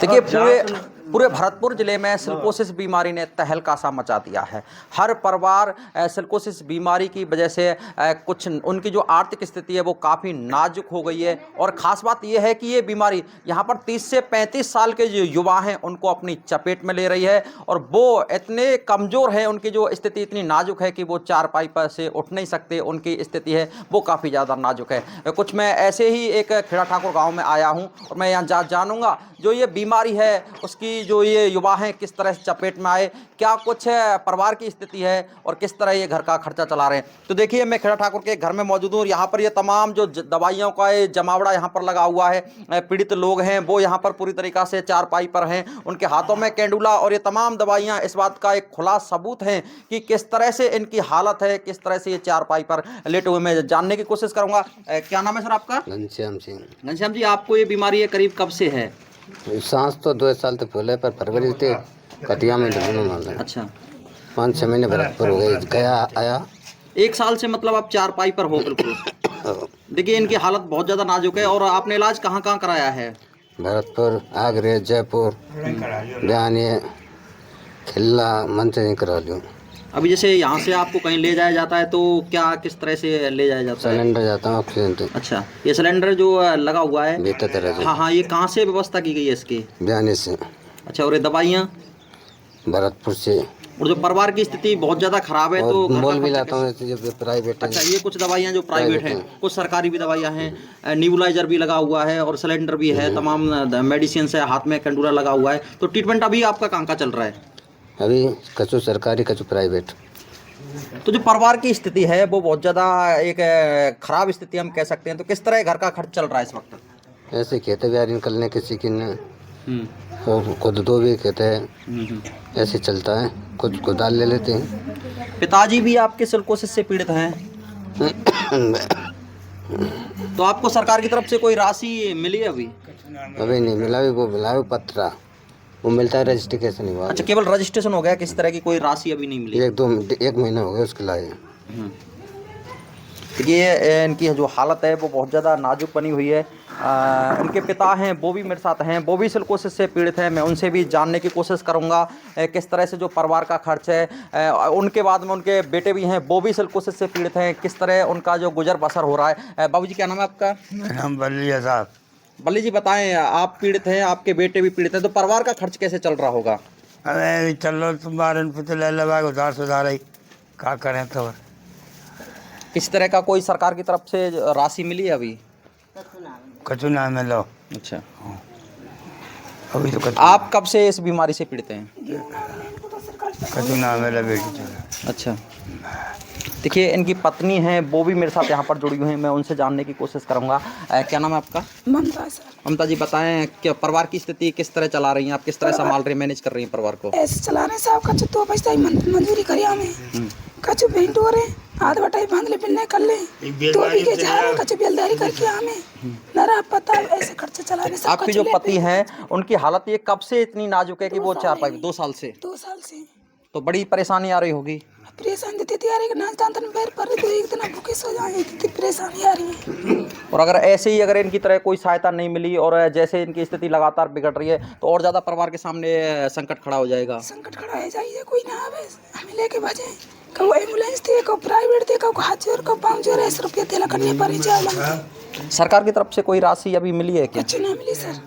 देखिए पूरे भरतपुर जिले में सिलिकोसिस बीमारी ने तहलका सा मचा दिया है। हर परिवार सिलिकोसिस बीमारी की वजह से कुछ उनकी जो आर्थिक स्थिति है वो काफ़ी नाजुक हो गई है। और ख़ास बात यह है कि ये बीमारी यहाँ पर 30 से 35 साल के जो युवा हैं उनको अपनी चपेट में ले रही है। और वो इतने कमज़ोर हैं, उनकी जो स्थिति इतनी नाजुक है कि वो चारपाई पर से उठ नहीं सकते। उनकी स्थिति है वो काफ़ी ज़्यादा नाजुक है। कुछ मैं ऐसे ही एक खेड़ा ठाकुर गाँव में आया हूँ और मैं यहाँ जानूँगा जो ये बीमारी है उसकी जो ये युवा हैं किस तरह से चपेट में आए, क्या कुछ परिवार की स्थिति है और किस तरह ये घर का खर्चा चला रहे हैं। तो देखिए मैं खेड़ा ठाकुर के घर में मौजूद हूँ और यहाँ पर ये तमाम जो दवाइयों का ये जमावड़ा यहाँ पर लगा हुआ है। पीड़ित लोग हैं वो यहाँ पर पूरी तरीक़ा से चारपाई पर हैं, उनके हाथों में कैंडुला और ये तमाम दवाइयाँ इस बात का एक खुला सबूत हैं कि किस तरह से इनकी हालत है, किस तरह से ये चारपाई पर लेटे हुए। मैं जानने की कोशिश करूँगा। क्या नाम है सर आपका? घनश्याम सिंह। घनश्याम जी, आपको ये बीमारी है करीब कब से है? सांस तो 2 साल तक फूले पर फरवरी से कटिया में ढूंढने मार रहे। अच्छा, 5-6 महीने भरतपुर हो गए, गया आया 1 साल से मतलब आप चारपाई पर हो बिल्कुल। देखिए इनकी हालत बहुत ज़्यादा नाजुक है। और आपने इलाज कहाँ कहाँ कराया है? भरतपुर, आगरे, जयपुर, बयानी, खिल्ला, मंच करा लियो। अभी जैसे यहाँ से आपको कहीं ले जाया जाता है तो क्या किस तरह से ले जाया जाता है? सिलेंडर जाता हूँ ऑक्सीजन तो। अच्छा, ये सिलेंडर जो लगा हुआ है बेहतर तरह से। हाँ हाँ, ये कहाँ से व्यवस्था की गई है इसकी? बयानी से। अच्छा, और ये दवाइयाँ? भरतपुर से। और जो परिवार की स्थिति बहुत ज़्यादा खराब है तो मोल भी लाता हूँ जो प्राइवेट है। अच्छा, ये कुछ दवाइयाँ जो प्राइवेट हैं, कुछ सरकारी भी दवाइयाँ हैं, न्यूबुलाइजर भी लगा हुआ है और सिलेंडर भी है, तमाम मेडिसिन है, हाथ में कैंडुला लगा हुआ है। तो ट्रीटमेंट अभी आपका कहाँ का चल रहा है? अभी कछु सरकारी कछु प्राइवेट। तो जो परिवार की स्थिति है वो बहुत ज़्यादा एक खराब स्थिति हम कह सकते हैं। तो किस तरह घर का खर्च चल रहा है इस वक्त? ऐसे खेते बिहारी निकलने किसी की न, और खुद 2 भी खेते हैं, ऐसे चलता है। कुछ कुदाल ले लेते हैं। पिताजी भी आपके सिलिकोसिस से पीड़ित हैं। तो आपको सरकार की तरफ से कोई राशि मिली है अभी? अभी नहीं मिला। वो मिला पत्रा, वो मिलता है रजिस्ट्रेशन हुआ। अच्छा, केवल रजिस्ट्रेशन हो गया, किसी तरह की कोई राशि अभी नहीं मिली? 1 महीना हो गया उसके लाए। ये इनकी जो हालत है वो बहुत ज़्यादा नाजुक बनी हुई है। इनके पिता हैं वो भी मेरे साथ हैं, वो भी सिलिकोसिस से पीड़ित हैं। मैं उनसे भी जानने की कोशिश करूंगा किस तरह से जो परिवार का खर्च है। उनके बाद में उनके बेटे भी हैं वो भी सिलिकोसिस से पीड़ित हैं, किस तरह उनका जो गुजर बसर हो रहा है। बाबूजी क्या नाम है आपका? मेरा नाम बल्ली है साहब। बल्ली जी बताएं, आप पीड़ित हैं, आपके बेटे भी पीड़ित हैं, तो परिवार का खर्च कैसे चल रहा होगा? अरे चलो तुम्हारे तो ले लगा उधार सुधार ही क्या करें। तो किस तरह का कोई सरकार की तरफ से राशि मिली है अभी? कछु ना मिलो। अच्छा, अभी तो आप कब से इस बीमारी से पीड़ित हैं? कछु ना मिला बेटी चलो। अच्छा, देखिए इनकी पत्नी हैं वो भी मेरे साथ यहाँ पर जुड़ी हुई हैं, मैं उनसे जानने की कोशिश करूँगा। क्या नाम है आपका? ममता सर। ममता जी बताएं, क्या परिवार की स्थिति किस तरह चला रही हैं आप? किस तरह संभाल रही हैं, मैनेज कर रही हैं परिवार को? ऐसे चला रहे साहब, कछु तो पैसा ही मंजूरी करी हमें, कछु पेंट हो रहे हाथ बटाई बांध ले पिलने कर ले तो भी के जा रहे, कछु बेलदारी करके हमें नरा पता ऐसे खर्चा चला रहे। आपके जो पति हैं उनकी हालत ये कब से इतनी नाजुक है कि वो चारपाई? 2 साल से। 2 साल से तो बड़ी परेशानी आ रही होगी। परेशानी देती थी यार, एक नाच दांतन पैर पर तो एक दिन भूखे सो जाए, इतनी परेशानी आ रही है। और अगर ऐसे ही अगर इनकी तरह कोई सहायता नहीं मिली और जैसे इनकी स्थिति लगातार बिगड़ रही है तो और ज़्यादा परिवार के सामने संकट खड़ा हो जाएगा। संकट खड़ा हो जाइए, कोई ना आवे हमें लेके भाजे। कब एम्बुलेंस थी, कब प्राइवेट थी, कब हाथ जोर, कब पाँव जोर, ऐसे रुपये तेला करने पर ही जाए। सरकार की तरफ से कोई राशि अभी मिली है क्या? कच्चू ना मिली सर,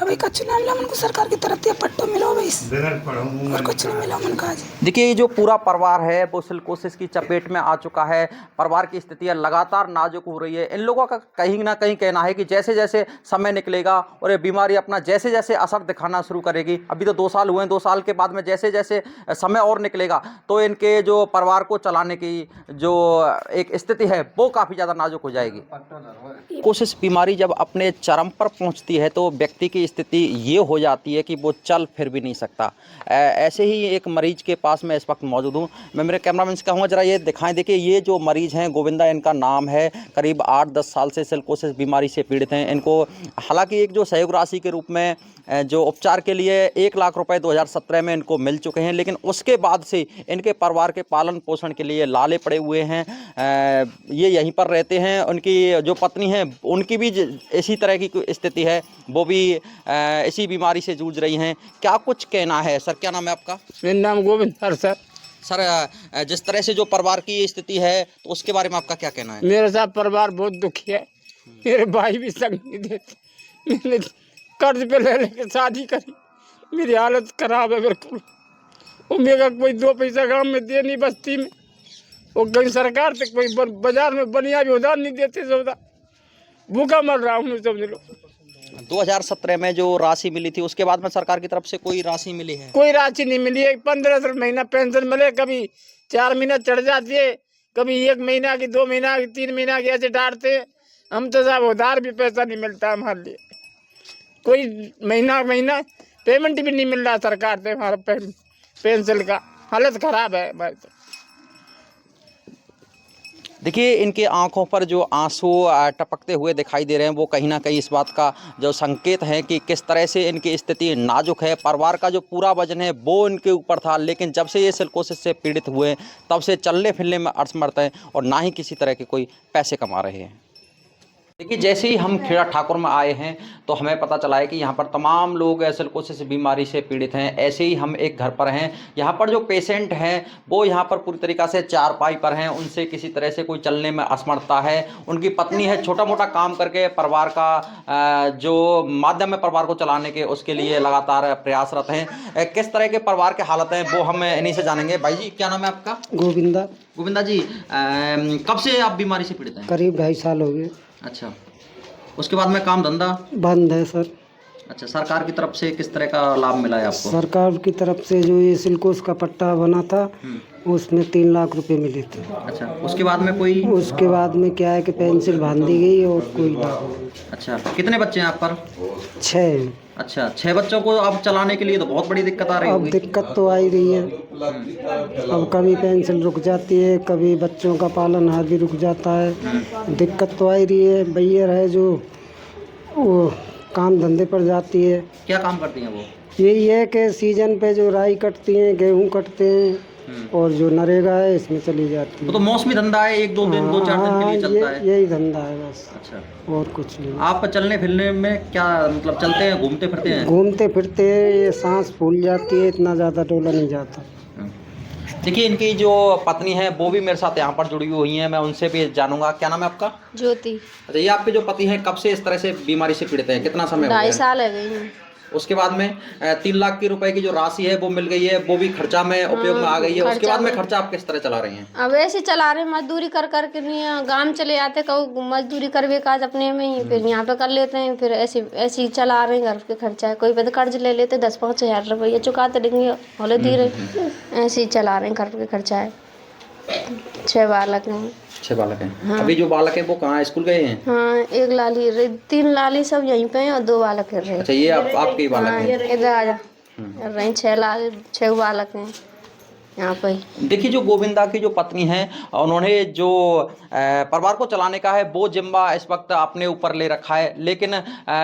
अभी कच्चू ना मिला उनको सरकार की तरफ से पट्टो मिला और कुछ नहीं मिला उनका। देखिए ये जो पूरा परिवार है वो सिलिकोसिस की चपेट में आ चुका है। परिवार की स्थितियाँ लगातार नाजुक हो रही है। इन लोगों का कहीं ना कहीं कहना है कि जैसे जैसे समय निकलेगा और ये बीमारी अपना जैसे जैसे असर दिखाना शुरू करेगी, अभी तो 2 साल हुए हैं, 2 साल के बाद में जैसे जैसे समय और निकलेगा तो इनके जो परिवार को चलाने की जो एक स्थिति है वो काफ़ी ज़्यादा नाजुक हो जाएगी। सिलिकोसिस बीमारी जब अपने चरम पर पहुंचती है तो व्यक्ति की स्थिति ये हो जाती है कि वो चल फिर भी नहीं सकता। ऐसे ही एक मरीज के पास मैं इस वक्त मौजूद हूँ। मैं मेरे कैमरामैन से कहूँगा जरा ये दिखाएं। देखिए ये जो मरीज हैं गोविंदा इनका नाम है, करीब 8-10 साल से सिलिकोसिस बीमारी से पीड़ित हैं। इनको हालांकि एक जो सहयोग राशि के रूप में जो उपचार के लिए 1 लाख रुपए 2017 में इनको मिल चुके हैं, लेकिन उसके बाद से इनके परिवार के पालन पोषण के लिए लाले पड़े हुए हैं। ये यहीं पर रहते हैं। उनकी जो पत्नी है उनकी भी इसी तरह की स्थिति है, वो भी इसी बीमारी से जूझ रही हैं। क्या कुछ कहना है सर? क्या नाम है आपका? मेरा नाम गोविंद सर। सर, जिस तरह से जो परिवार की स्थिति है तो उसके बारे में आपका क्या कहना है? मेरे साथ परिवार बहुत दुखी है। मेरे भाई भी संग नहीं देते। मैंने कर्ज पे ले लेके शादी करी। मेरी हालत खराब है बिल्कुल। वो मेरा कोई 2 पैसा गांव में दे नहीं, बस्ती में। वो कहीं सरकार तक कोई बाजार में बनिया भी उधार नहीं देते। सौदा भूखा मर रहा हूँ, समझ लो। 2017 में जो राशि मिली थी उसके बाद में सरकार की तरफ से कोई राशि मिली है? कोई राशि नहीं मिली है। 1500 महीना पेंशन मिले, कभी 4 महीना चढ़ जाती है, कभी 1 महीना की, 2 महीना की, 3 महीना की, ऐसे डांटते हैं। हम तो साहब उधार भी पैसा नहीं मिलता हमारे लिए। कोई महीना पेमेंट भी नहीं मिल रहा सरकार से हमारा पेंशन का। हालत खराब है भाई। देखिए, इनके आंखों पर जो आंसू टपकते हुए दिखाई दे रहे हैं वो कहीं ना कहीं इस बात का जो संकेत है कि किस तरह से इनकी स्थिति नाजुक है। परिवार का जो पूरा वजन है वो इनके ऊपर था, लेकिन जब से ये सिलिकोसिस से पीड़ित हुए तब से चलने फिरने में असमर्थ हैं और ना ही किसी तरह के कोई पैसे कमा रहे हैं। देखिए, जैसे ही हम खेड़ा ठाकुर में आए हैं तो हमें पता चला है कि यहाँ पर तमाम लोग सिलिकोसिस बीमारी से पीड़ित हैं। ऐसे ही हम एक घर पर हैं, यहाँ पर जो पेशेंट हैं वो यहाँ पर पूरी तरीक़ा से चारपाई पर हैं। उनसे किसी तरह से कोई चलने में असमर्थता है। उनकी पत्नी है, छोटा मोटा काम करके परिवार का जो माध्यम है परिवार को चलाने के, उसके लिए लगातार प्रयासरत हैं। किस तरह के परिवार के हालत हैं वो हम इन्हीं से जानेंगे। भाई जी, क्या नाम है आपका? गोविंदा जी, कब से आप बीमारी से पीड़ित हैं? करीब 2.5 साल हो गए। अच्छा, उसके बाद में काम धंधा बंद है सर। अच्छा, सरकार की तरफ से किस तरह का लाभ मिला है आपको? सरकार की तरफ से जो ये सिलिकोस का पट्टा बना था उसमें 3 लाख रुपए मिले थे। अच्छा, उसके बाद में कोई? उसके बाद में क्या है कि पेंसिल बांध दी गई और कोई लाभ। अच्छा, कितने बच्चे हैं आप पर? 6। अच्छा, 6 बच्चों को अब चलाने के लिए तो बहुत बड़ी दिक्कत आ रही होगी। अब दिक्कत तो आ ही रही है। अब कभी पेंसिल रुक जाती है, कभी बच्चों का पालन हाथ भी रुक जाता है। दिक्कत तो आ ही रही है। भैया है जो वो काम धंधे पर जाती है। क्या काम करती हैं वो? यही है कि सीजन पे जो राई कटती हैं, गेहूँ कटते हैं और जो नरेगा है इसमें चली जाती है। वो तो मौसमी धंधा है, 1-2 दिन, 2-4 दिन के लिए चलता है। यही धंधा है बस। अच्छा, और कुछ नहीं। आप चलने फिरने में क्या मतलब, चलते हैं, घूमते फिरते हैं? घूमते फिरते ये सांस फूल जाती है, इतना ज़्यादा डोला नहीं जाता। देखिए, इनकी जो पत्नी है वो भी मेरे साथ यहाँ पर जुड़ी हुई हैं, मैं उनसे भी जानूंगा। क्या नाम है आपका? ज्योति। अच्छा, ये आपके जो पति हैं कब से इस तरह से बीमारी से पीड़ित हैं? कितना समय हो गया? 2.5 साल है गई। उसके बाद में 3 लाख की रुपए की जो राशि है वो मिल गई है, वो भी खर्चा में उपयोग में आ गई है। उसके बाद में खर्चा आप किस तरह चला रही हैं? अब ऐसे चला रहे, मजदूरी कर करके नहीं, गांव चले जाते, कभी मजदूरी करवे काज अपने में ही, फिर यहाँ पे कर लेते हैं, फिर ऐसे ही चला रहे हैं घर के खर्चा। कोई पे कर्ज ले लेते 10-5 हज़ार रुपये चुकाते देंगे, होले धीरे ऐसे ही चला रहे हैं घर के खर्चा है। 6 बालक हैं। 6 बालक हैं। हाँ। अभी जो बालक हैं वो कहाँ स्कूल गए हैं? हाँ, 1 लाली, 3 लाली सब यहीं पे हैं और 2 बालक हैं। अच्छा, ये आपके बालक हैं? इधर आ जा रही। 6 बालक हैं यहाँ पे। देखिए, जो गोविंदा की जो पत्नी हैं उन्होंने जो परिवार को चलाने का है वो जिम्मा इस वक्त अपने ऊपर ले रखा है, लेकिन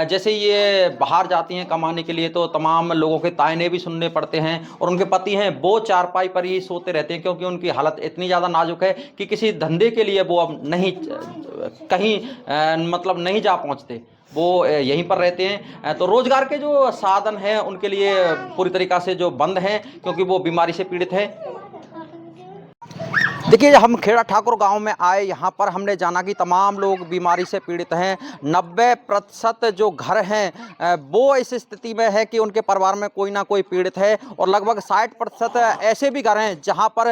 जैसे ये बाहर जाती हैं कमाने के लिए तो तमाम लोगों के ताने भी सुनने पड़ते हैं और उनके पति हैं वो चारपाई पर ही सोते रहते हैं, क्योंकि उनकी हालत इतनी ज़्यादा नाजुक है कि किसी धंधे के लिए वो अब नहीं कहीं मतलब नहीं जा पहुँचते, वो यहीं पर रहते हैं। तो रोज़गार के जो साधन हैं उनके लिए पूरी तरीक़ा से जो बंद हैं, क्योंकि वो बीमारी से पीड़ित है। देखिए, हम खेड़ा ठाकुर गांव में आए, यहाँ पर हमने जाना कि तमाम लोग बीमारी से पीड़ित हैं। 90% जो घर हैं वो इस स्थिति में है कि उनके परिवार में कोई ना कोई पीड़ित है और लगभग 60% ऐसे भी घर हैं जहाँ पर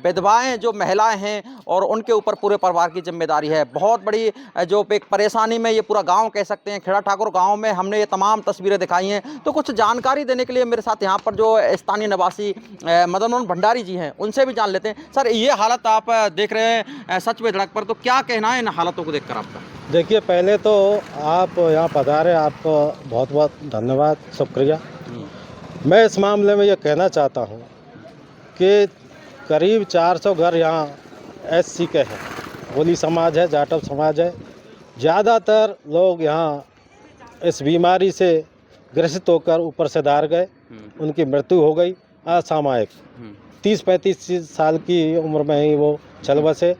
विधवाएं जो महिलाएं हैं और उनके ऊपर पूरे परिवार की जिम्मेदारी है। बहुत बड़ी जो एक परेशानी में ये पूरा गाँव कह सकते हैं। खेड़ा ठाकुर गाँव में हमने ये तमाम तस्वीरें दिखाई हैं। तो कुछ जानकारी देने के लिए मेरे साथ यहाँ पर जो स्थानीय निवासी मदन मोहन भंडारी जी हैं उनसे भी जान लेते हैं। सर, ये हालत आप देख रहे हैं सच में धड़क पर, तो क्या कहना है इन हालातों को देखकर आपका? देखिए, पहले तो आप यहाँ पधारे, आपको बहुत बहुत धन्यवाद, शुक्रिया। मैं इस मामले में ये कहना चाहता हूँ कि करीब 400 घर यहाँ SC के हैं, गोली समाज है, जाटव समाज है। ज़्यादातर लोग यहाँ इस बीमारी से ग्रसित होकर ऊपर से दार गए, उनकी मृत्यु हो गई असामयिक। 30-35 साल की उम्र में ही वो चल बसे।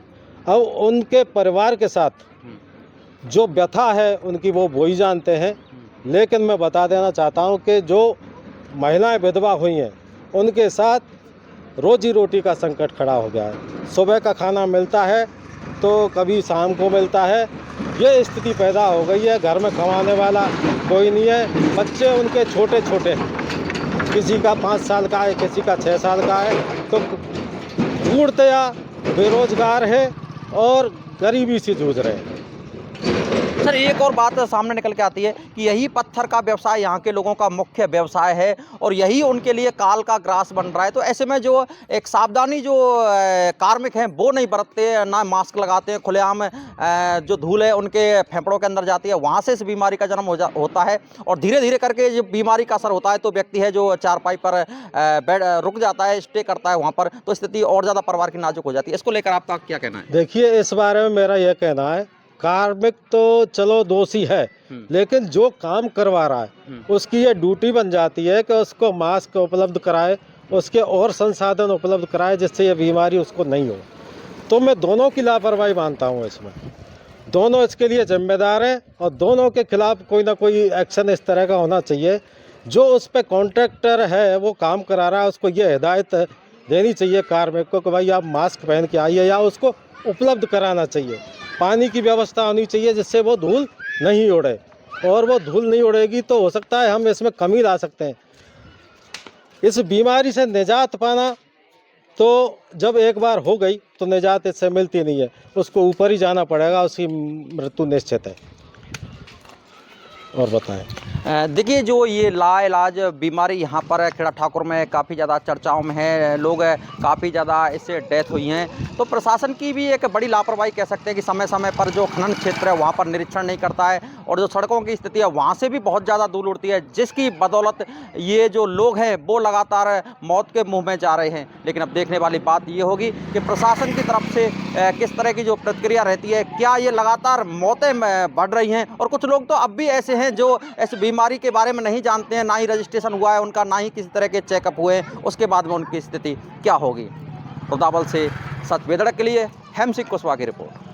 अब उनके परिवार के साथ जो व्यथा है उनकी वो ही जानते हैं। लेकिन मैं बता देना चाहता हूँ कि जो महिलाएं विधवा हुई हैं उनके साथ रोजी रोटी का संकट खड़ा हो गया है। सुबह का खाना मिलता है तो कभी शाम को मिलता है। ये स्थिति पैदा हो गई है। घर में कमाने वाला कोई नहीं है। बच्चे उनके छोटे छोटे, किसी का 5 साल का है, किसी का 6 साल का है, तो पूर्णतया बेरोजगार है और गरीबी से जूझ रहे हैं। सर, एक और बात सामने निकल के आती है कि यही पत्थर का व्यवसाय यहाँ के लोगों का मुख्य व्यवसाय है और यही उनके लिए काल का ग्रास बन रहा है। तो ऐसे में जो एक सावधानी जो कार्मिक हैं वो नहीं बरतते, ना मास्क लगाते हैं, खुलेआम जो धूल है उनके फेफड़ों के अंदर जाती है, वहाँ से इस बीमारी का जन्म होता है और धीरे धीरे करके जब बीमारी का असर होता है तो व्यक्ति है जो चारपाई पर बेड रुक जाता है, स्टे करता है वहाँ पर, तो स्थिति और ज़्यादा परिवार की नाजुक हो जाती है। इसको लेकर आपका क्या कहना है? देखिए, इस बारे में मेरा यह कहना है, कार्मिक तो चलो दोषी है, लेकिन जो काम करवा रहा है उसकी ये ड्यूटी बन जाती है कि उसको मास्क उपलब्ध कराए, उसके और संसाधन उपलब्ध कराए जिससे ये बीमारी उसको नहीं हो। तो मैं दोनों की लापरवाही मानता हूँ इसमें। दोनों इसके लिए जिम्मेदार हैं और दोनों के खिलाफ कोई ना कोई एक्शन इस तरह का होना चाहिए। जो उस पर कॉन्ट्रैक्टर है वो काम करा रहा है, उसको ये हिदायत देनी चाहिए कार्मिक को कि भाई आप मास्क पहन के आइए, या उसको उपलब्ध कराना चाहिए। पानी की व्यवस्था होनी चाहिए जिससे वो धूल नहीं उड़े, और वो धूल नहीं उड़ेगी तो हो सकता है हम इसमें कमी ला सकते हैं। इस बीमारी से निजात पाना तो जब एक बार हो गई तो निजात इससे मिलती नहीं है, उसको ऊपर ही जाना पड़ेगा, उसकी मृत्यु निश्चित है। और बताएं। देखिए, जो ये लाइलाज बीमारी यहाँ पर खेड़ा ठाकुर में काफ़ी ज़्यादा चर्चाओं में है, लोग काफ़ी ज़्यादा इससे डेथ हुई हैं, तो प्रशासन की भी एक बड़ी लापरवाही कह सकते हैं कि समय समय पर जो खनन क्षेत्र है वहाँ पर निरीक्षण नहीं करता है और जो सड़कों की स्थिति है वहाँ से भी बहुत ज़्यादा धूल उड़ती है, जिसकी बदौलत ये जो लोग हैं वो लगातार मौत के मुँह में जा रहे हैं। लेकिन अब देखने वाली बात ये होगी कि प्रशासन की तरफ से किस तरह की जो प्रतिक्रिया रहती है, क्या ये लगातार मौतें बढ़ रही हैं, और कुछ लोग तो अब भी ऐसे हैं जो इस बीमारी के बारे में नहीं जानते हैं, ना ही रजिस्ट्रेशन हुआ है उनका, ना ही किसी तरह के चेकअप हुए, उसके बाद में उनकी स्थिति क्या होगी। रुदावल से सच बेदड़क के लिए हेम सिंह कुशवाहा की रिपोर्ट।